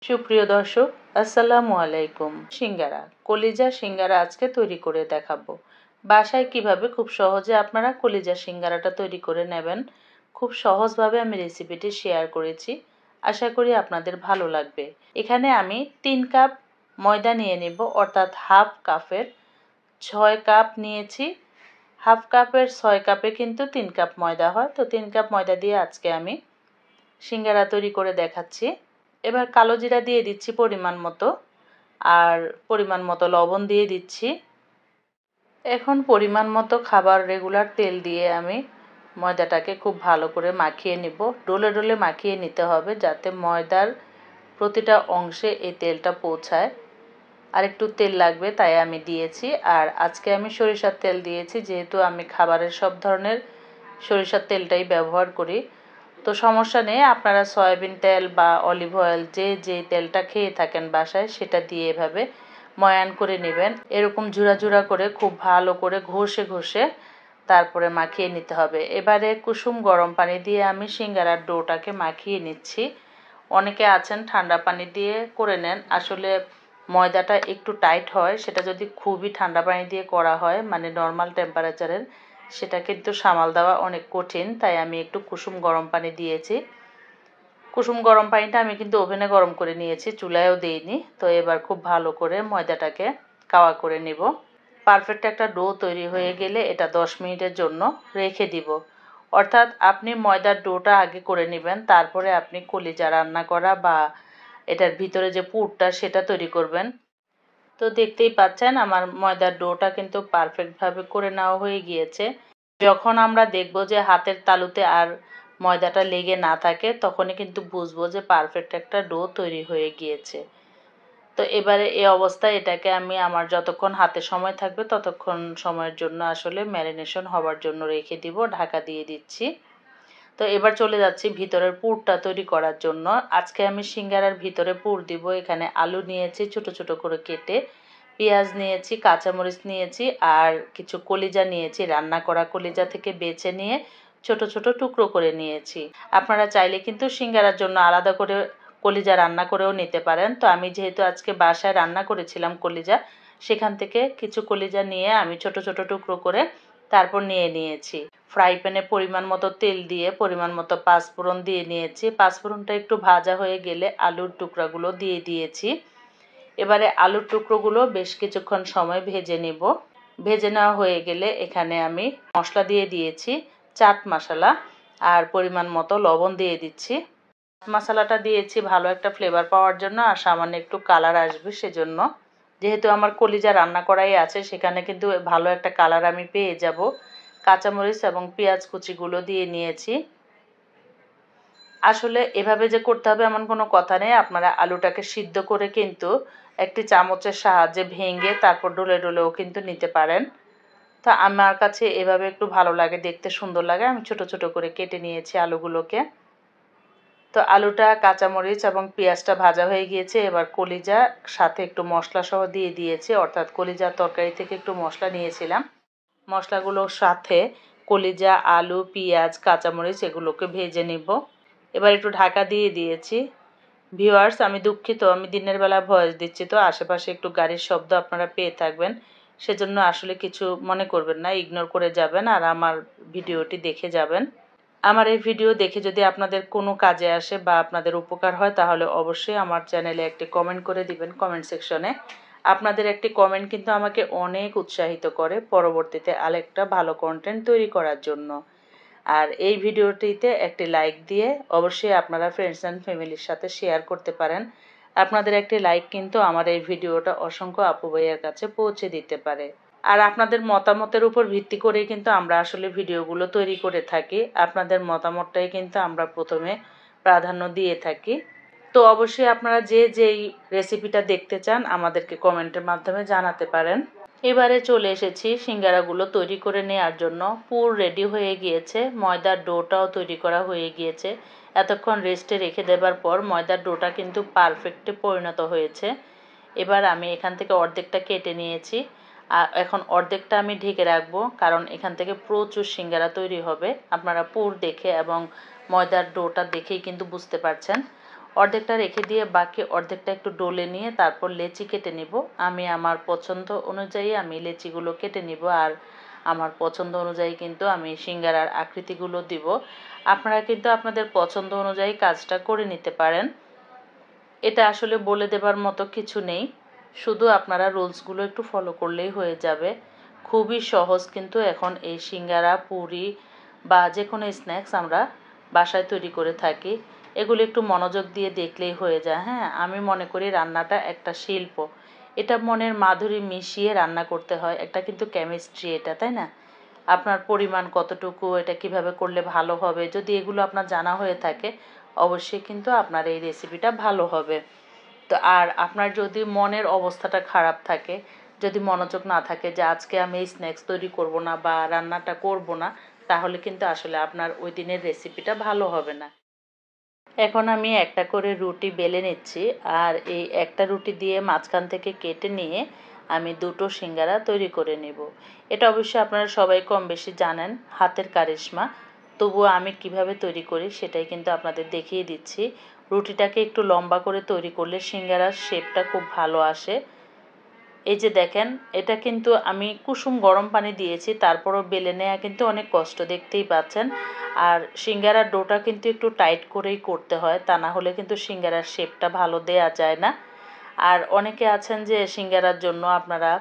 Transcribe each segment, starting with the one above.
সুপ্রিয় দর্শক, আসসালামু আলাইকুম। সিঙ্গারা, কলিজা সিঙ্গারা আজকে তৈরি করে দেখাবো। বাসায় কিভাবে খুব সহজে আপনারা কলিজা সিঙ্গারাটা তৈরি করে নেবেন, খুব সহজভাবে আমি রেসিপিটি শেয়ার করেছি। আশা করি আপনাদের ভালো লাগবে। এখানে আমি 3 কাপ ময়দা নিয়ে নেব, অর্থাৎ হাফ কাপের 6 কাপ নিয়েছি। হাফ কাপের 6 কাপে কিন্তু 3 কাপ ময়দা হয়, তো 3 কাপ ময়দা দিয়ে আজকে আমি সিঙ্গারা তৈরি করে দেখাচ্ছি। এবার কালো জিরা দিয়ে দিচ্ছি পরিমাণ মতো, আর পরিমাণ মতো লবণ দিয়ে দিচ্ছি। এখন পরিমাণ মতো খাবার রেগুলার তেল দিয়ে আমি ময়দাটাকে খুব ভালো করে মাখিয়ে নিব। ডলে ডলে মাখিয়ে নিতে হবে, যাতে ময়দার প্রতিটা অংশে এই তেলটা পৌঁছায়। আর একটু তেল লাগবে, তাই আমি দিয়েছি। আর আজকে আমি সরিষার তেল দিয়েছি, যেহেতু আমি খাবারের সব ধরনের সরিষার তেলটাই ব্যবহার করি। তো সমস্যা নেই, আপনারা সয়াবিন তেল বা অলিভ অয়েল যে তেলটা খেয়ে থাকেন বাসায়, সেটা দিয়ে এভাবে ময়ান করে নেবেন। এরকম ঝুরা ঝুরা করে খুব ভালো করে ঘষে ঘষে তারপরে মাখিয়ে নিতে হবে। এবারে কুসুম গরম পানি দিয়ে আমি সিঙ্গারার ডোটাকে মাখিয়ে নিচ্ছি। অনেকে আছেন ঠান্ডা পানি দিয়ে করে নেন, আসলে ময়দাটা একটু টাইট হয়। সেটা যদি খুবই ঠান্ডা পানি দিয়ে করা হয়, মানে নর্মাল টেম্পারেচারের, সেটা কিন্তু সামাল দেওয়া অনেক কঠিন। তাই আমি একটু কুসুম গরম পানি দিয়েছি। কুসুম গরম পানিটা আমি কিন্তু ওভেনে গরম করে নিয়েছি, চুলায়ও দিইনি। তো এবার খুব ভালো করে ময়দাটাকে কাওয়া করে নিব। পারফেক্ট একটা ডো তৈরি হয়ে গেলে এটা 10 মিনিটের জন্য রেখে দিব। অর্থাৎ আপনি ময়দার ডোটা আগে করে নেবেন, তারপরে আপনি কলিজা রান্না করা বা এটার ভিতরে যে পুরটা সেটা তৈরি করবেন। তো দেখতেই পাচ্ছেন আমার ময়দার ডোটা কিন্তু পারফেক্টভাবে করে নেওয়া হয়ে গিয়েছে। যখন আমরা দেখব যে হাতের তালুতে আর ময়দাটা লেগে না থাকে, তখনই কিন্তু বুঝবো যে পারফেক্ট একটা ডো তৈরি হয়ে গিয়েছে। তো এবারে এই অবস্থায় এটাকে আমি আমার যতক্ষণ হাতে সময় থাকবে ততক্ষণ সময়ের জন্য আসলে ম্যারিনেশন হওয়ার জন্য রেখে দিব, ঢাকা দিয়ে দিচ্ছি। তো এবার চলে যাচ্ছি ভিতরের পুরটা তৈরি করার জন্য। আজকে আমি সিঙ্গারার ভিতরে পুর দিব। এখানে আলু নিয়েছি ছোট ছোট করে কেটে, পেঁয়াজ নিয়েছি, কাঁচামরিচ নিয়েছি, আর কিছু কলিজা নিয়েছি। রান্না করা কলিজা থেকে বেছে নিয়ে ছোট ছোট টুকরো করে নিয়েছি। আপনারা চাইলে কিন্তু সিঙ্গারার জন্য আলাদা করে কলিজা রান্না করেও নিতে পারেন। তো আমি যেহেতু আজকে বাসায় রান্না করেছিলাম কলিজা, সেখান থেকে কিছু কলিজা নিয়ে আমি ছোট ছোট টুকরো করে তারপর নিয়ে নিয়েছি। ফ্রাই প্যানে পরিমাণ মতো তেল দিয়ে পরিমাণ মতো পাঁচফোড়ন দিয়ে নিয়েছি। পাঁচফোড়নটা একটু ভাজা হয়ে গেলে আলুর টুকরাগুলো দিয়ে দিয়েছি। এবারে আলুর টুকরোগুলো বেশ কিছুক্ষণ সময় ভেজে নিব। ভেজে নেওয়া হয়ে গেলে এখানে আমি মশলা দিয়ে দিয়েছি, চাট মশলা, আর পরিমাণ মতো লবণ দিয়ে দিচ্ছি। মশলাটা দিয়েছি ভালো একটা ফ্লেভার পাওয়ার জন্য, আর সামান্য একটু কালার আসবে সেজন্য। যেহেতু আমার কলিজা রান্না করাই আছে, সেখানে কিন্তু ভালো একটা কালার আমি পেয়ে যাব। কাঁচামরিচ এবং পেঁয়াজ কুচিগুলো দিয়ে নিয়েছি। আসলে এভাবে যে করতে হবে এমন কোনো কথা নেই, আপনারা আলুটাকে সিদ্ধ করে কিন্তু একটি চামচের সাহায্যে ভেঙে তারপর ডলে ডলেও কিন্তু নিতে পারেন। তো আমার কাছে এভাবে একটু ভালো লাগে, দেখতে সুন্দর লাগে। আমি ছোট ছোট করে কেটে নিয়েছি আলুগুলোকে। তো আলুটা, কাঁচামরিচ এবং পেঁয়াজটা ভাজা হয়ে গিয়েছে। এবার কলিজা সাথে একটু মশলা সহ দিয়ে দিয়েছি, অর্থাৎ কলিজার তরকারি থেকে একটু মশলা নিয়েছিলাম। মশলাগুলোর সাথে কলিজা, আলু, পেঁয়াজ, কাঁচামরিচ এগুলোকে ভেজে নিব। এবার একটু ঢাকা দিয়ে দিয়েছি। ভিউয়ার্স, আমি দুঃখিত, আমি দিনের বেলা ভয়েস দিচ্ছি, তো আশেপাশে একটু গাড়ির শব্দ আপনারা পেয়ে থাকবেন। সেজন্য আসলে কিছু মনে করবেন না, ইগনোর করে যাবেন আর আমার ভিডিওটি দেখে যাবেন। আমার এই ভিডিও দেখে যদি আপনাদের কোনো কাজে আসে বা আপনাদের উপকার হয়, তাহলে অবশ্যই আমার চ্যানেলে একটি কমেন্ট করে দিবেন কমেন্ট সেকশনে। আপনাদের একটি কমেন্ট কিন্তু আমাকে অনেক উৎসাহিত করে পরবর্তীতে আরেকটা ভালো কন্টেন্ট তৈরি করার জন্য। আর এই ভিডিওটিতে একটি লাইক দিয়ে অবশ্যই আপনারা ফ্রেন্ডস অ্যান্ড ফ্যামিলির সাথে শেয়ার করতে পারেন। আপনাদের একটি লাইক কিন্তু আমার এই ভিডিওটা অসংখ্য আপু ভাইয়ের কাছে পৌঁছে দিতে পারে। আর আপনাদের মতামতের উপর ভিত্তি করেই কিন্তু আমরা আসলে ভিডিওগুলো তৈরি করে থাকি। আপনাদের মতামতটাই কিন্তু আমরা প্রথমে প্রাধান্য দিয়ে থাকি। তো অবশ্যই আপনারা যেই রেসিপিটা দেখতে চান আমাদেরকে কমেন্টের মাধ্যমে জানাতে পারেন। এবারে চলে এসেছি সিঙ্গারাগুলো তৈরি করে নেওয়ার জন্য। পুর রেডি হয়ে গিয়েছে, ময়দার ডোটাও তৈরি করা হয়ে গিয়েছে। এতক্ষণ রেস্টে রেখে দেবার পর ময়দার ডোটা কিন্তু পারফেক্টে পরিণত হয়েছে। এবার আমি এখান থেকে অর্ধেকটা কেটে নিয়েছি, আর এখন অর্ধেকটা আমি ঢেকে রাখবো, কারণ এখান থেকে প্রচুর সিঙ্গারা তৈরি হবে। আপনারা পুর দেখে এবং ময়দার ডোটা দেখেই কিন্তু বুঝতে পারছেন। অর্ধেকটা রেখে দিয়ে বাকি অর্ধেকটা একটু ডলে নিয়ে তারপর লেচি কেটে নিব। আমি আমার পছন্দ অনুযায়ী আমি লেচিগুলো কেটে নিব, আর আমার পছন্দ অনুযায়ী কিন্তু আমি সিঙ্গারার আকৃতিগুলো দিব। আপনারা কিন্তু আপনাদের পছন্দ অনুযায়ী কাজটা করে নিতে পারেন। এটা আসলে বলে দেবার মতো কিছু নেই, শুধু আপনারা রুলসগুলো একটু ফলো করলেই হয়ে যাবে। খুবই সহজ কিন্তু এখন এই সিঙ্গারা, পুরি বা যে কোনো স্ন্যাক্স আমরা বাসায় তৈরি করে থাকি। এগুলো একটু মনোযোগ দিয়ে দেখলেই হয়ে যায়। হ্যাঁ, আমি মনে করি রান্নাটা একটা শিল্প, এটা মনের মাধুরী মিশিয়ে রান্না করতে হয়। একটা কিন্তু কেমিস্ট্রি এটা, তাই না? আপনার পরিমাণ কতটুকু, এটা কিভাবে করলে ভালো হবে, যদি এগুলো আপনার জানা হয়ে থাকে অবশ্যই কিন্তু আপনার এই রেসিপিটা ভালো হবে। তো আর আপনার যদি মনের অবস্থাটা খারাপ থাকে, যদি মনোযোগ না থাকে যে আজকে আমি এই স্ন্যাক্স তৈরি করব না বা রান্নাটা করব না, তাহলে কিন্তু আসলে আপনার ওই দিনের রেসিপিটা ভালো হবে না। এখন আমি একটা করে রুটি বেলে নিচ্ছি, আর এই একটা রুটি দিয়ে মাঝখান থেকে কেটে নিয়ে আমি দুটো সিঙ্গারা তৈরি করে নেব। এটা অবশ্যই আপনারা সবাই কম বেশি জানেন, হাতের কারিশমা। তবুও আমি কিভাবে তৈরি করি সেটাই কিন্তু আপনাদের দেখিয়ে দিচ্ছি। রুটিটাকে একটু লম্বা করে তৈরি করলে সিঙ্গারার শেপটা খুব ভালো আসে। এই যে দেখেন, এটা কিন্তু আমি কুসুম গরম পানি দিয়েছি, তারপরও বেলে নেওয়া কিন্তু অনেক কষ্ট, দেখতেই পাচ্ছেন। আর সিঙ্গারার ডোটা কিন্তু একটু টাইট করেই করতে হয়, তা না হলে কিন্তু সিঙ্গারার শেপটা ভালো দেয়া যায় না। আর অনেকে আছেন যে সিঙ্গারার জন্য আপনারা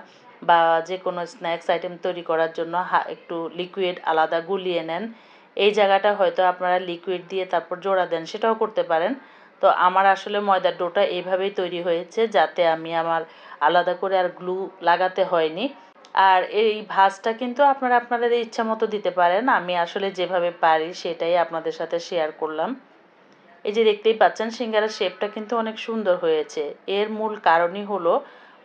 বা যে কোনো স্ন্যাক্স আইটেম তৈরি করার জন্য একটু লিকুইড আলাদা গুলিয়ে নেন। এই জায়গাটা হয়তো আপনারা লিকুইড দিয়ে তারপর জোড়া দেন, সেটাও করতে পারেন। তো আমার আসলে ময়দার ডোটা এইভাবেই তৈরি হয়েছে, যাতে আমি আমার আলাদা করে আর গ্লু লাগাতে হয়নি। আর এই ভাঁজটা কিন্তু আপনারা আপনাদের ইচ্ছা মতো দিতে পারেন, আমি আসলে যেভাবে পারি সেটাই আপনাদের সাথে শেয়ার করলাম। এই যে দেখতেই পাচ্ছেন সিঙ্গারার শেপটা কিন্তু অনেক সুন্দর হয়েছে। এর মূল কারণই হলো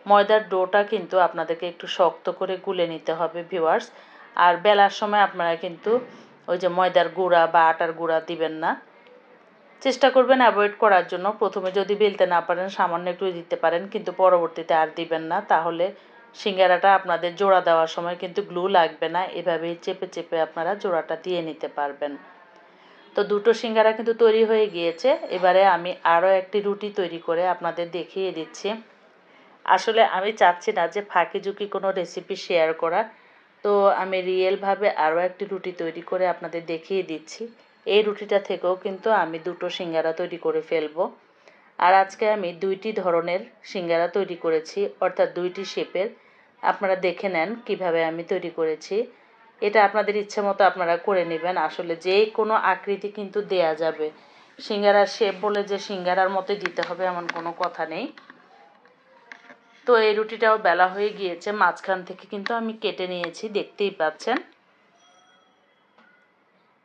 ময়দার ডোটা কিন্তু আপনাদেরকে একটু শক্ত করে গুলে নিতে হবে ভিউয়ার্স। আর বেলার সময় আপনারা কিন্তু ওই যে ময়দার গুঁড়া বা আটার গুঁড়া দিবেন না, চেষ্টা করবেন অ্যাভয়েড করার জন্য। প্রথমে যদি বেলতে না পারেন সামান্য একটু দিতে পারেন, কিন্তু পরবর্তীতে আর দিবেন না, তাহলে সিঙ্গারাটা আপনাদের জোড়া দেওয়ার সময় কিন্তু গ্লু লাগবে না। এভাবেই চেপে চেপে আপনারা জোড়াটা দিয়ে নিতে পারবেন। তো দুটো সিঙ্গারা কিন্তু তৈরি হয়ে গিয়েছে। এবারে আমি আরও একটি রুটি তৈরি করে আপনাদের দেখিয়ে দিচ্ছি। আসলে আমি চাচ্ছি না যে ফাঁকি ঝুঁকি কোনো রেসিপি শেয়ার করা, তো আমি রিয়েলভাবে আরও একটি রুটি তৈরি করে আপনাদের দেখিয়ে দিচ্ছি। এই রুটিটা থেকেও কিন্তু আমি দুটো সিঙ্গারা তৈরি করে ফেলবো। আর আজকে আমি দুইটি ধরনের সিঙ্গারা তৈরি করেছি, অর্থাৎ দুইটি শেপের। আপনারা দেখে নেন কিভাবে আমি তৈরি করেছি। এটা আপনাদের ইচ্ছে মতো আপনারা করে নেবেন। আসলে যে কোনো আকৃতি কিন্তু দেয়া যাবে, সিঙ্গারার শেপ বলে যে সিঙ্গারার মতোই দিতে হবে এমন কোনো কথা নেই। তো এই রুটিটাও বেলা হয়ে গিয়েছে, মাঝখান থেকে কিন্তু আমি কেটে নিয়েছি, দেখতেই পাচ্ছেন।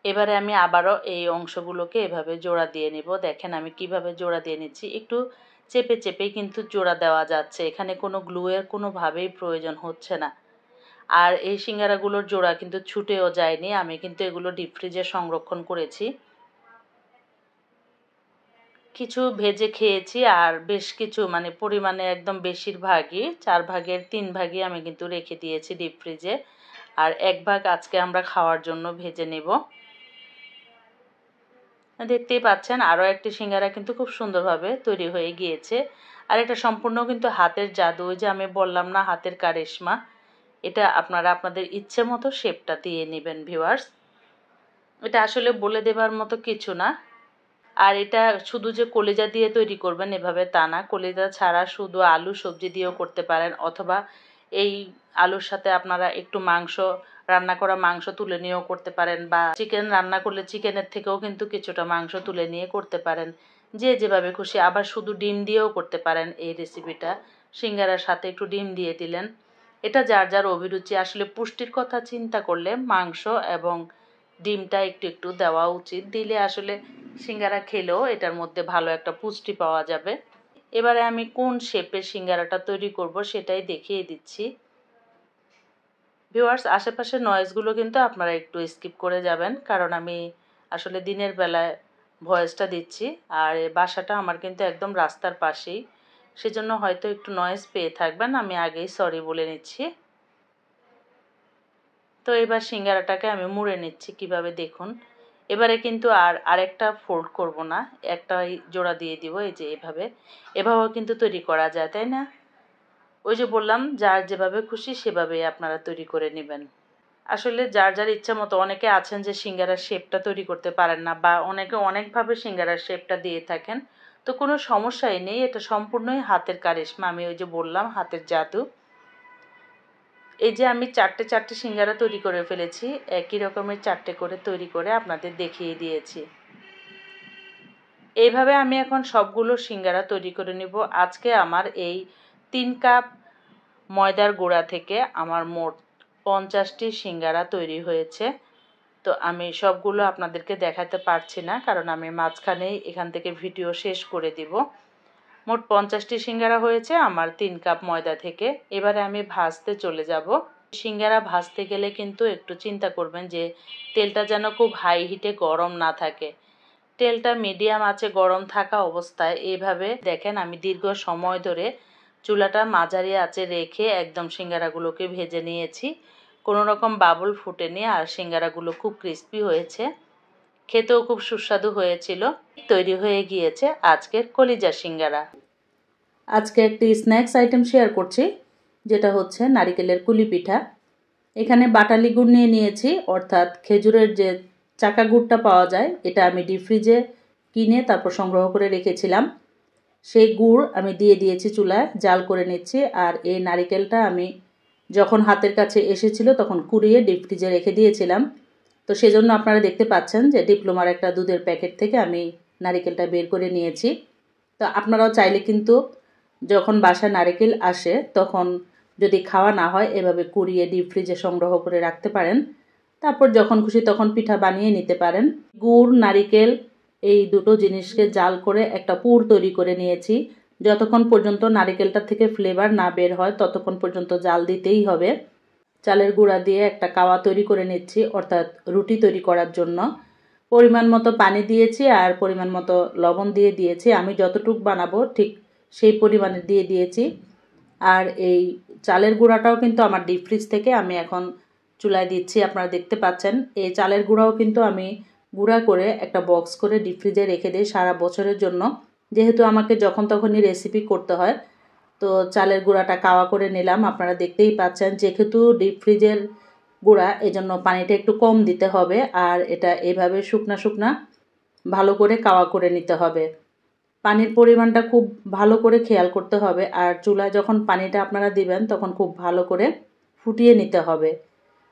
এবারে আমি আবারও এই অংশগুলোকে এভাবে জোড়া দিয়ে নিব। দেখেন আমি কিভাবে জোড়া দিয়ে নিচ্ছি, একটু চেপে চেপেই কিন্তু জোড়া দেওয়া যাচ্ছে, এখানে কোনো গ্লুয়ের কোনোভাবেই প্রয়োজন হচ্ছে না। আর এই সিঙ্গারাগুলোর জোড়া কিন্তু ছুটেও যায়নি, আমি কিন্তু এগুলো ডিপ ফ্রিজে সংরক্ষণ করেছি। কিছু ভেজে খেয়েছি, আর বেশ কিছু মানে পরিমাণে একদম বেশিরভাগই 4 ভাগের 3 ভাগই আমি কিন্তু রেখে দিয়েছি ডিপ ফ্রিজে, আর 1 ভাগ আজকে আমরা খাওয়ার জন্য ভেজে নেব। দেখতেই পাচ্ছেন আরও একটি সিঙ্গারা কিন্তু খুব সুন্দরভাবে তৈরি হয়ে গিয়েছে। আর এটা সম্পূর্ণ কিন্তু হাতের জাদু, ওই যে আমি বললাম না হাতের কারিশমা। এটা আপনারা আপনাদের ইচ্ছে মতো শেপটা দিয়ে নেবেন ভিউয়ার্স। এটা আসলে বলে দেবার মতো কিছু না। আর এটা শুধু যে কলিজা দিয়ে তৈরি করবেন এভাবে তা না, কলিজা ছাড়া শুধু আলু সবজি দিয়েও করতে পারেন, অথবা এই আলুর সাথে আপনারা একটু মাংস, রান্না করা মাংস তুলে নিয়েও করতে পারেন, বা চিকেন রান্না করলে চিকেনের থেকেও কিন্তু কিছুটা মাংস তুলে নিয়ে করতে পারেন, যে যেভাবে খুশি। আবার শুধু ডিম দিয়েও করতে পারেন এই রেসিপিটা, সিঙ্গারার সাথে একটু ডিম দিয়ে দিলেন। এটা যার যার অভিরুচি। আসলে পুষ্টির কথা চিন্তা করলে মাংস এবং ডিমটা একটু একটু দেওয়া উচিত, দিলে আসলে সিঙ্গারা খেলেও এটার মধ্যে ভালো একটা পুষ্টি পাওয়া যাবে। এবারে আমি কোন শেপের সিঙ্গারাটা তৈরি করব সেটাই দেখিয়ে দিচ্ছি। ভিউয়ার্স, আশেপাশের নয়েজগুলো কিন্তু আপনারা একটু স্কিপ করে যাবেন, কারণ আমি আসলে দিনের বেলায় ভয়েসটা দিচ্ছি, আর বাসাটা আমার কিন্তু একদম রাস্তার পাশেই, সেজন্য হয়তো একটু নয়েজ পেয়ে থাকবেন, আমি আগেই সরি বলে নিচ্ছি। তো এবার সিঙ্গারাটাকে আমি মুড়ে নিচ্ছি কিভাবে দেখুন। এবারে কিন্তু আরেকটা ফোল্ড করব না, একটা জোড়া দিয়ে দিব। এই যে এভাবেও কিন্তু তৈরি করা যায়, তাই না? ওই যে বললাম, যার যেভাবে খুশি সেভাবেই আপনারা তৈরি করে নেবেন। আসলে যার যার ইচ্ছা মতো, অনেকে আছেন যে সিঙ্গারার শেপটা তৈরি করতে পারেন না, বা অনেকে অনেকভাবে সিঙ্গারার শেপটা দিয়ে থাকেন। তো কোনো সমস্যাই নেই, এটা সম্পূর্ণই হাতের কারিশমা। আমি ওই যে বললাম, হাতের জাদু। এই যে আমি চারটে সিঙ্গারা তৈরি করে ফেলেছি, একই রকমের 4টে করে তৈরি করে আপনাদের দেখিয়ে দিয়েছি। এইভাবে আমি এখন সবগুলো সিঙ্গারা তৈরি করে নিব। আজকে আমার এই 3 কাপ ময়দার গুঁড়া থেকে আমার মোট 50টি সিঙ্গারা তৈরি হয়েছে। তো আমি সবগুলো আপনাদেরকে দেখাতে পারছি না, কারণ আমি মাঝখানেই এখান থেকে ভিডিও শেষ করে দিব। মোট 50টি সিঙ্গারা হয়েছে আমার 3 কাপ ময়দা থেকে। এবারে আমি ভাজতে চলে যাব। সিঙ্গারা ভাজতে গেলে কিন্তু একটু চিন্তা করবেন যে তেলটা যেন খুব হাই হিটে গরম না থাকে। তেলটা মিডিয়াম আঁচে গরম থাকা অবস্থায় এইভাবে দেখেন, আমি দীর্ঘ সময় ধরে চুলাটা মাঝারি আঁচে রেখে একদম সিঙ্গারাগুলোকে ভেজে নিয়েছি। কোনো রকম বাবল ফুটেনি, আর সিঙ্গারাগুলো খুব ক্রিস্পি হয়েছে, খেতেও খুব সুস্বাদু হয়েছিল। তৈরি হয়ে গিয়েছে আজকের কলিজা সিঙ্গারা। আজকে একটি স্ন্যাক্স আইটেম শেয়ার করছি, যেটা হচ্ছে নারিকেলের কুলি পিঠা। এখানে বাটালি গুড় নিয়ে নিয়েছি, অর্থাৎ খেজুরের যে চাকা গুড়টা পাওয়া যায়, এটা আমি ডিপ ফ্রিজে কিনে তারপর সংগ্রহ করে রেখেছিলাম। সেই গুড় আমি দিয়ে দিয়েছি চুলায়, জাল করে নিচ্ছি। আর এই নারিকেলটা আমি যখন হাতের কাছে এসেছিল তখন কুড়িয়ে ডিপ ফ্রিজে রেখে দিয়েছিলাম। তো সেজন্য আপনারা দেখতে পাচ্ছেন যে ডিপ্লোমার একটা দুধের প্যাকেট থেকে আমি নারিকেলটা বের করে নিয়েছি। তো আপনারাও চাইলে কিন্তু যখন বাসায় নারিকেল আসে তখন যদি খাওয়া না হয়, এভাবে কুড়িয়ে ডিপ ফ্রিজে সংগ্রহ করে রাখতে পারেন। তারপর যখন খুশি তখন পিঠা বানিয়ে নিতে পারেন। গুড়, নারিকেল এই দুটো জিনিসকে জাল করে একটা পুর তৈরি করে নিয়েছি। যতক্ষণ পর্যন্ত নারিকেলটা থেকে ফ্লেভার না বের হয় ততক্ষণ পর্যন্ত জাল দিতেই হবে। চালের গুঁড়া দিয়ে একটা কাওয়া তৈরি করে নিচ্ছি, অর্থাৎ রুটি তৈরি করার জন্য। পরিমাণ মতো পানি দিয়েছি আর পরিমাণ মতো লবণ দিয়ে দিয়েছি। আমি যতটুকু বানাবো ঠিক সেই পরিমাণে দিয়ে দিয়েছি। আর এই চালের গুঁড়াটাও কিন্তু আমার ডিপ ফ্রিজ থেকে আমি এখন চুলায় দিচ্ছি, আপনারা দেখতে পাচ্ছেন। এই চালের গুঁড়াও কিন্তু আমি গুঁড়া করে একটা বক্স করে ডিপ ফ্রিজে রেখে দিই সারা বছরের জন্য, যেহেতু আমাকে যখন তখনই রেসিপি করতে হয়। তো চালের গুঁড়াটা কাওয়া করে নিলাম, আপনারা দেখতেই পাচ্ছেন। যেহেতু ডিপ ফ্রিজের গুঁড়া, এজন্য পানিটা একটু কম দিতে হবে। আর এটা এভাবে শুকনা শুকনা ভালো করে কাওয়া করে নিতে হবে। পানির পরিমাণটা খুব ভালো করে খেয়াল করতে হবে। আর চুলায় যখন পানিটা আপনারা দিবেন তখন খুব ভালো করে ফুটিয়ে নিতে হবে।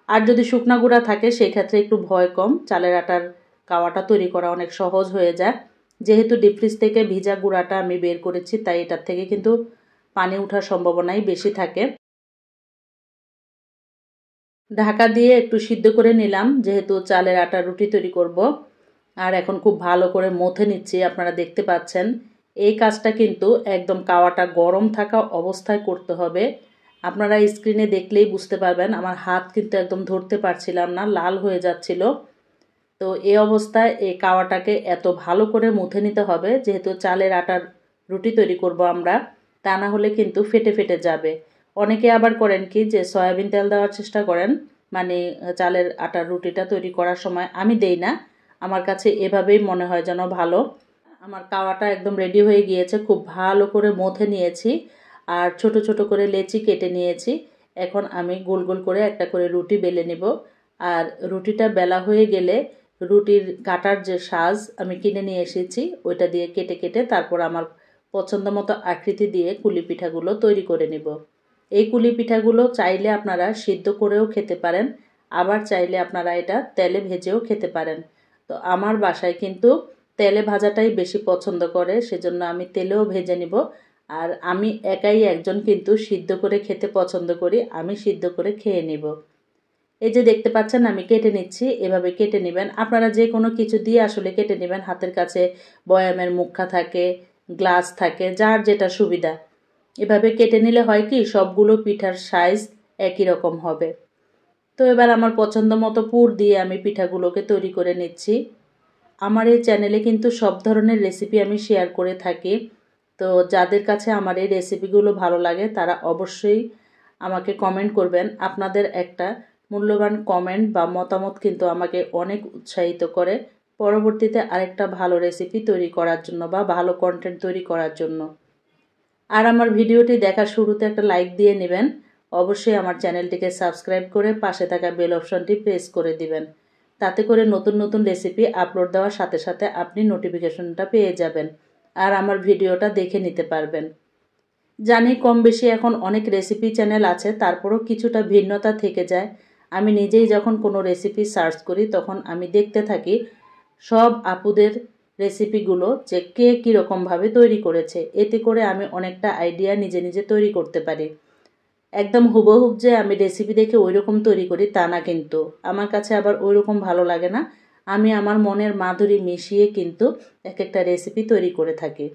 আর যদি শুকনা গুঁড়া থাকে সেই ক্ষেত্রে একটু ভয় কম, চালের আটার কাওয়াটা তৈরি করা অনেক সহজ হয়ে যায়। যেহেতু ডিপ ফ্রিজ থেকে ভিজা গুঁড়াটা আমি বের করেছি, তাই এটার থেকে কিন্তু পানি ওঠার সম্ভাবনাই বেশি থাকে। ঢাকা দিয়ে একটু সিদ্ধ করে নিলাম, যেহেতু চালের আটার রুটি তৈরি করব। আর এখন খুব ভালো করে মথে নিচ্ছি, আপনারা দেখতে পাচ্ছেন। এই কাজটা কিন্তু একদম কাওয়াটা গরম থাকা অবস্থায় করতে হবে। আপনারা স্ক্রিনে দেখলেই বুঝতে পারবেন, আমার হাত কিন্তু একদম ধরতে পারছিলাম না, লাল হয়ে যাচ্ছিল। তো এই অবস্থায় এই কাওয়াটাকে এত ভালো করে মুথে নিতে হবে, যেহেতু চালের আটার রুটি তৈরি করব আমরা, তা না হলে কিন্তু ফেটে ফেটে যাবে। অনেকে আবার করেন কি, যে সয়াবিন তেল দেওয়ার চেষ্টা করেন, মানে চালের আটার রুটিটা তৈরি করার সময়। আমি দেই না, আমার কাছে এভাবেই মনে হয় যেন ভালো। আমার কাওয়াটা একদম রেডি হয়ে গিয়েছে, খুব ভালো করে মথে নিয়েছি। আর ছোট ছোট করে লেচি কেটে নিয়েছি। এখন আমি গোল গোল করে একটা করে রুটি বেলে নিব। আর রুটিটা বেলা হয়ে গেলে রুটির কাটার যে সাজ আমি কিনে নিয়ে এসেছি, ওইটা দিয়ে কেটে কেটে তারপর আমার পছন্দ মতো আকৃতি দিয়ে কুলি পিঠাগুলো তৈরি করে নিব। এই কুলি পিঠাগুলো চাইলে আপনারা সিদ্ধ করেও খেতে পারেন, আবার চাইলে আপনারা এটা তেলে ভেজেও খেতে পারেন। তো আমার বাসায় কিন্তু তেলে ভাজাটাই বেশি পছন্দ করে, সেজন্য আমি তেলেও ভেজে নিব। আর আমি একাই একজন কিন্তু সিদ্ধ করে খেতে পছন্দ করি, আমি সিদ্ধ করে খেয়ে নিব। এই যে দেখতে পাচ্ছেন আমি কেটে নিচ্ছি, এভাবে কেটে নেবেন। আপনারা যে কোনো কিছু দিয়ে আসলে কেটে নেবেন, হাতের কাছে বয়ামের মুখা থাকে, গ্লাস থাকে, যার যেটা সুবিধা। এভাবে কেটে নিলে হয় কি, সবগুলো পিঠার সাইজ একই রকম হবে। তো এবার আমার পছন্দ মতো পুর দিয়ে আমি পিঠাগুলোকে তৈরি করে নিচ্ছি। আমার এই চ্যানেলে কিন্তু সব ধরনের রেসিপি আমি শেয়ার করে থাকি। তো যাদের কাছে আমার এই রেসিপিগুলো ভালো লাগে তারা অবশ্যই আমাকে কমেন্ট করবেন। আপনাদের একটা মূল্যবান কমেন্ট বা মতামত কিন্তু আমাকে অনেক উৎসাহিত করে। পরবর্তীতে আরেকটা ভালো রেসিপি তৈরি করার জন্য বা ভালো কন্টেন্ট তৈরি করার জন্য। আর আমার ভিডিওটি দেখার শুরুতে একটা লাইক দিয়ে নেবেন। অবশ্যই আমার চ্যানেলটিকে সাবস্ক্রাইব করে পাশে থাকা বেল অপশনটি প্রেস করে দিবেন। তাতে করে নতুন নতুন রেসিপি আপলোড দেওয়ার সাথে সাথে আপনি নোটিফিকেশনটা পেয়ে যাবেন আর আমার ভিডিওটা দেখে নিতে পারবেন। জানি কম বেশি এখন অনেক রেসিপি চ্যানেল আছে, তারপরও কিছুটা ভিন্নতা থেকে যায়। আমি নিজেই যখন কোনো রেসিপি সার্চ করি তখন আমি দেখতে থাকি সব আপুদের রেসিপিগুলো যে কে কীরকমভাবে তৈরি করেছে। এতে করে আমি অনেকটা আইডিয়া নিজে নিজে তৈরি করতে পারি। একদম হুবহুব যে আমি রেসিপি দেখে ওই রকম তৈরি করি তা না, কিন্তু আমার কাছে আবার ওই রকম ভালো লাগে না। আমি আমার মনের মাধুরী মিশিয়ে কিন্তু এক একটা রেসিপি তৈরি করে থাকি।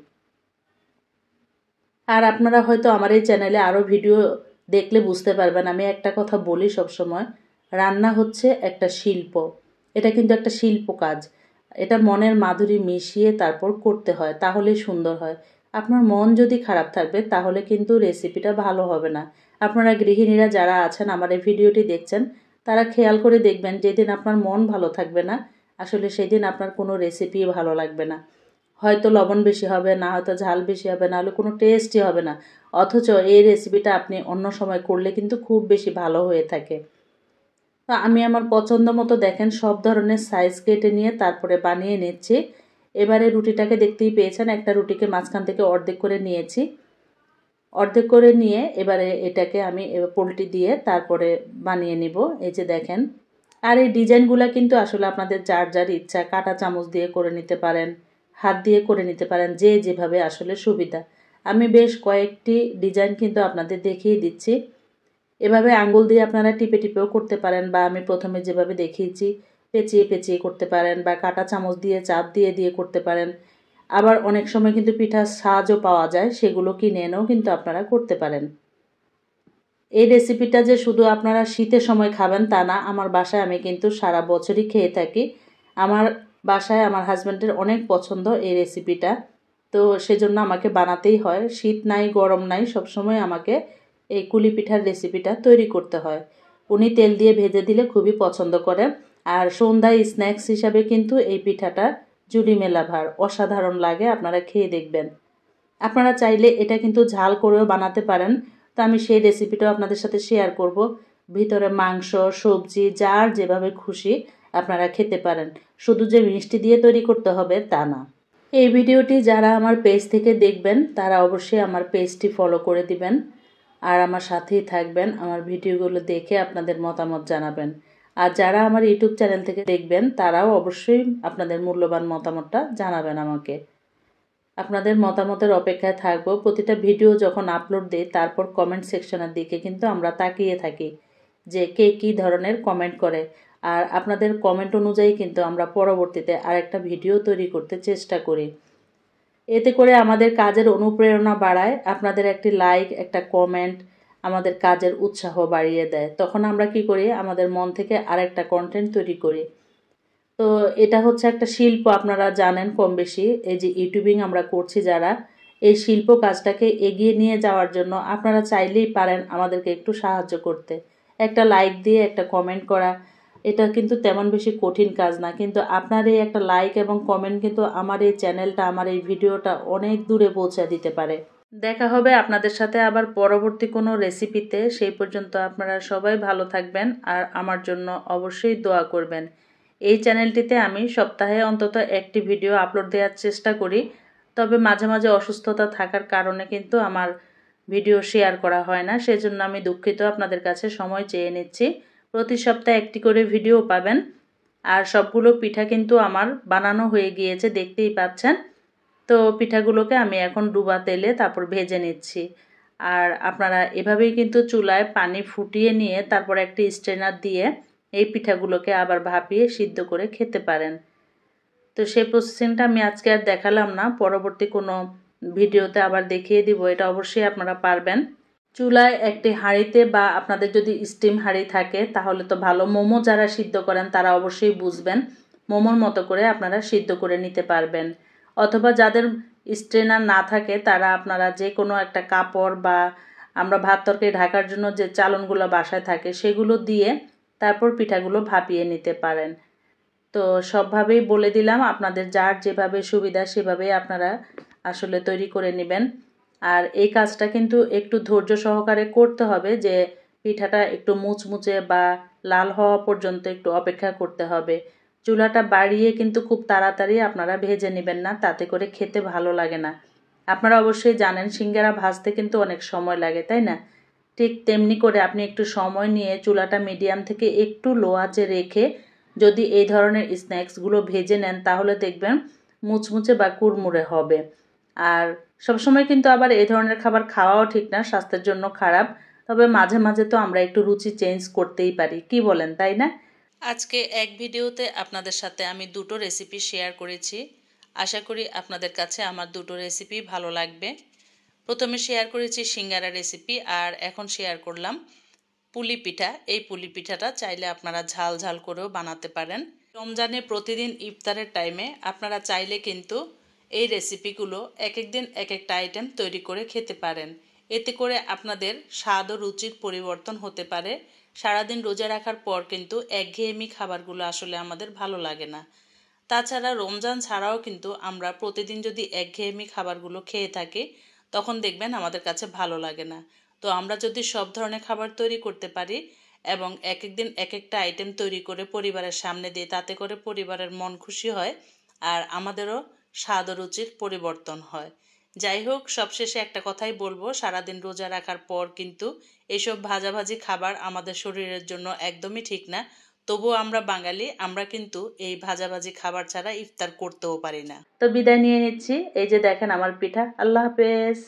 আর আপনারা হয়তো আমার এই চ্যানেলে আরও ভিডিও দেখলে বুঝতে পারবেন আমি একটা কথা বলি সবসময়, রান্না হচ্ছে একটা শিল্প। এটা কিন্তু একটা শিল্প কাজ। এটা মনের মাধুরী মিশিয়ে তারপর করতে হয়, তাহলেই সুন্দর হয়। আপনার মন যদি খারাপ থাকবে তাহলে কিন্তু রেসিপিটা ভালো হবে না। আপনারা গৃহিণীরা যারা আছেন আমার এই ভিডিওটি দেখছেন তারা খেয়াল করে দেখবেন যেদিন আপনার মন ভালো থাকবে না আসলে সেদিন আপনার কোনো রেসিপি ভালো লাগবে না। হয়তো লবণ বেশি হবে, না হয়তো ঝাল বেশি হবে, না হলে কোনো টেস্টই হবে না। অথচ এই রেসিপিটা আপনি অন্য সময় করলে কিন্তু খুব বেশি ভালো হয়ে থাকে। তো আমি আমার পছন্দ মতো দেখেন সব ধরনের সাইজ কেটে নিয়ে তারপরে বানিয়ে নিচ্ছি। এবারে রুটিটাকে দেখতেই পেয়েছেন, একটা রুটিকে মাঝখান থেকে অর্ধেক করে নিয়েছি। অর্ধেক করে নিয়ে এবারে এটাকে আমি পোল্টি দিয়ে তারপরে বানিয়ে নিব। এই যে দেখেন। আর এই ডিজাইনগুলো কিন্তু আসলে আপনাদের যার যার ইচ্ছা কাঁটা চামচ দিয়ে করে নিতে পারেন, হাত দিয়ে করে নিতে পারেন, যে যেভাবে আসলে সুবিধা। আমি বেশ কয়েকটি ডিজাইন কিন্তু আপনাদের দেখিয়ে দিচ্ছি। এভাবে আঙ্গুল দিয়ে আপনারা টিপে টিপেও করতে পারেন, বা আমি প্রথমে যেভাবে দেখিয়েছি পেঁচিয়ে পেঁচিয়ে করতে পারেন, বা কাঁটা চামচ দিয়ে চাপ দিয়ে দিয়ে করতে পারেন। আবার অনেক সময় কিন্তু পিঠার সাজও পাওয়া যায়, সেগুলো কিনে এনেও কিন্তু আপনারা করতে পারেন। এই রেসিপিটা যে শুধু আপনারা শীতের সময় খাবেন তা না, আমার বাসায় আমি কিন্তু সারা বছরই খেয়ে থাকি। আমার বাসায় আমার হাজব্যান্ডের অনেক পছন্দ এই রেসিপিটা, তো সেজন্য আমাকে বানাতেই হয়। শীত নাই গরম নাই, সবসময় আমাকে এই কুলি পিঠার রেসিপিটা তৈরি করতে হয়। উনি তেল দিয়ে ভেজে দিলে খুবই পছন্দ করে। আর সন্ধ্যায় স্ন্যাক্স হিসাবে কিন্তু এই পিঠাটা জুড়ি মেলা ভার অসাধারণ লাগে, আপনারা খেয়ে দেখবেন। আপনারা চাইলে এটা কিন্তু ঝাল করেও বানাতে পারেন, তো আমি সেই রেসিপিটাও আপনাদের সাথে শেয়ার করব। ভিতরে মাংস সবজি যার যেভাবে খুশি আপনারা খেতে পারেন, শুধু যে মিষ্টি দিয়ে তৈরি করতে হবে তা না। এই ভিডিওটি যারা আমার পেজ থেকে দেখবেন তারা অবশ্যই আমার পেজটি ফলো করে দিবেন আর আমার সাথেই থাকবেন। আমার ভিডিওগুলো দেখে আপনাদের মতামত জানাবেন। আর যারা আমার ইউটিউব চ্যানেল থেকে দেখবেন তারাও অবশ্যই আপনাদের মূল্যবান মতামতটা জানাবেন আমাকে। আপনাদের মতামতের অপেক্ষায় থাকবো। প্রতিটা ভিডিও যখন আপলোড দিই তারপর কমেন্ট সেকশনের দিকে কিন্তু আমরা তাকিয়ে থাকি যে কে কী ধরনের কমেন্ট করে। আর আপনাদের কমেন্ট অনুযায়ী কিন্তু আমরা পরবর্তীতে আরেকটা ভিডিও তৈরি করতে চেষ্টা করি। এতে করে আমাদের কাজের অনুপ্রেরণা বাড়ায়। আপনাদের একটি লাইক একটা কমেন্ট আমাদের কাজের উৎসাহ বাড়িয়ে দেয়। তখন আমরা কি করি, আমাদের মন থেকে আরেকটা কন্টেন্ট তৈরি করি। তো এটা হচ্ছে একটা শিল্প, আপনারা জানেন কম বেশি। এই যে ইউটিউবিং আমরা করছি যারা, এই শিল্প কাজটাকে এগিয়ে নিয়ে যাওয়ার জন্য আপনারা চাইলেই পারেন আমাদেরকে একটু সাহায্য করতে। একটা লাইক দিয়ে একটা কমেন্ট করা, এটা কিন্তু তেমন বেশি কঠিন কাজ না, কিন্তু আপনার এই একটা লাইক এবং কমেন্ট কিন্তু আমার এই চ্যানেলটা আমার এই ভিডিওটা অনেক দূরে পৌঁছে দিতে পারে। দেখা হবে আপনাদের সাথে আবার পরবর্তী কোনো রেসিপিতে। সেই পর্যন্ত আপনারা সবাই ভালো থাকবেন আর আমার জন্য অবশ্যই দোয়া করবেন। এই চ্যানেলটিতে আমি সপ্তাহে অন্তত একটি ভিডিও আপলোড দেওয়ার চেষ্টা করি, তবে মাঝে মাঝে অসুস্থতা থাকার কারণে কিন্তু আমার ভিডিও শেয়ার করা হয় না, সেজন্য আমি দুঃখিত। আপনাদের কাছে সময় চেয়ে নিচ্ছি। প্রতি সপ্তাহে একটি করে ভিডিও পাবেন। আর সবগুলো পিঠা কিন্তু আমার বানানো হয়ে গিয়েছে, দেখতেই পাচ্ছেন। তো পিঠাগুলোকে আমি এখন ডুবা তেলে তারপর ভেজে নিচ্ছি। আর আপনারা এভাবেই কিন্তু চুলায় পানি ফুটিয়ে নিয়ে তারপর একটি স্ট্রেনার দিয়ে এই পিঠাগুলোকে আবার ভাপিয়ে সিদ্ধ করে খেতে পারেন। তো সেই প্রসেসিংটা আমি আজকে আর দেখালাম না, পরবর্তী কোনো ভিডিওতে আবার দেখিয়ে দিব। এটা অবশ্যই আপনারা পারবেন। চুলায় একটি হাঁড়িতে বা আপনাদের যদি স্টিম হাঁড়ি থাকে তাহলে তো ভালো। মোমো যারা সিদ্ধ করেন তারা অবশ্যই বুঝবেন, মোমোর মতো করে আপনারা সিদ্ধ করে নিতে পারবেন। অথবা যাদের স্ট্রেনার না থাকে তারা আপনারা যে কোনো একটা কাপড় বা আমরা ভাত তরকারি ঢাকার জন্য যে চালনগুলো বাসায় থাকে সেগুলো দিয়ে তারপর পিঠাগুলো ভাপিয়ে নিতে পারেন। তো সবভাবেই বলে দিলাম, আপনাদের যার যেভাবে সুবিধা সেভাবেই আপনারা আসলে তৈরি করে নেবেন। আর এই কাজটা কিন্তু একটু ধৈর্য সহকারে করতে হবে, যে পিঠাটা একটু মুচমুচে বা লাল হওয়া পর্যন্ত একটু অপেক্ষা করতে হবে। চুলাটা বাড়িয়ে কিন্তু খুব তাড়াতাড়ি আপনারা ভেজে নেবেন না, তাতে করে খেতে ভালো লাগে না। আপনারা অবশ্যই জানেন সিঙ্গারা ভাজতে কিন্তু অনেক সময় লাগে, তাই না? ঠিক তেমনি করে আপনি একটু সময় নিয়ে চুলাটা মিডিয়াম থেকে একটু লো আঁচে রেখে যদি এই ধরনের স্ন্যাক্সগুলো ভেজে নেন, তাহলে দেখবেন মুচমুচে বা কুড়মুড়ে হবে। আর সবসময় কিন্তু আবার এই ধরনের খাবার খাওয়াও ঠিক না, স্বাস্থ্যের জন্য খারাপ। তবে মাঝে মাঝে তো আমরা একটু রুচি চেঞ্জ করতেই পারি, কি বলেন, তাই না? আজকে এক ভিডিওতে আপনাদের সাথে আমি দুটো রেসিপি শেয়ার করেছি। আশা করি আপনাদের কাছে আমার দুটো রেসিপি ভালো লাগবে। প্রথমে শেয়ার করেছি সিঙ্গারা রেসিপি, আর এখন শেয়ার করলাম পুলি পিঠা। এই পুলি পিঠাটা চাইলে আপনারা ঝাল ঝাল করেও বানাতে পারেন। রমজানে প্রতিদিন ইফতারের টাইমে আপনারা চাইলে কিন্তু এই রেসিপিগুলো এক এক দিন এক একটা আইটেম তৈরি করে খেতে পারেন। এতে করে আপনাদের স্বাদ ও রুচির পরিবর্তন হতে পারে। সারাদিন রোজা রাখার পর কিন্তু একঘেয়েমি খাবারগুলো আসলে আমাদের ভালো লাগে না। তাছাড়া রমজান ছাড়াও কিন্তু আমরা প্রতিদিন যদি একঘেয়েমি খাবারগুলো খেয়ে থাকি, তখন দেখবেন আমাদের কাছে ভালো লাগে না। তো আমরা যদি সব ধরনের খাবার তৈরি করতে পারি এবং এক এক দিন এক একটা আইটেম তৈরি করে পরিবারের সামনে দিই, তাতে করে পরিবারের মন খুশি হয় আর আমাদেরও স্বাদ ও রুচির পরিবর্তন হয়। যাই হোক, সবশেষে একটা কথাই বলবো, সারাদিন রোজা রাখার পর কিন্তু এইসব ভাজাভাজি খাবার আমাদের শরীরের জন্য একদমই ঠিক না। তবুও আমরা বাঙালি, আমরা কিন্তু এই ভাজাভাজি খাবার ছাড়া ইফতার করতেও পারি না। তো বিদায় নিয়ে নিচ্ছি। এই যে দেখেন আমার পিঠা। আল্লাহ হাফেজ।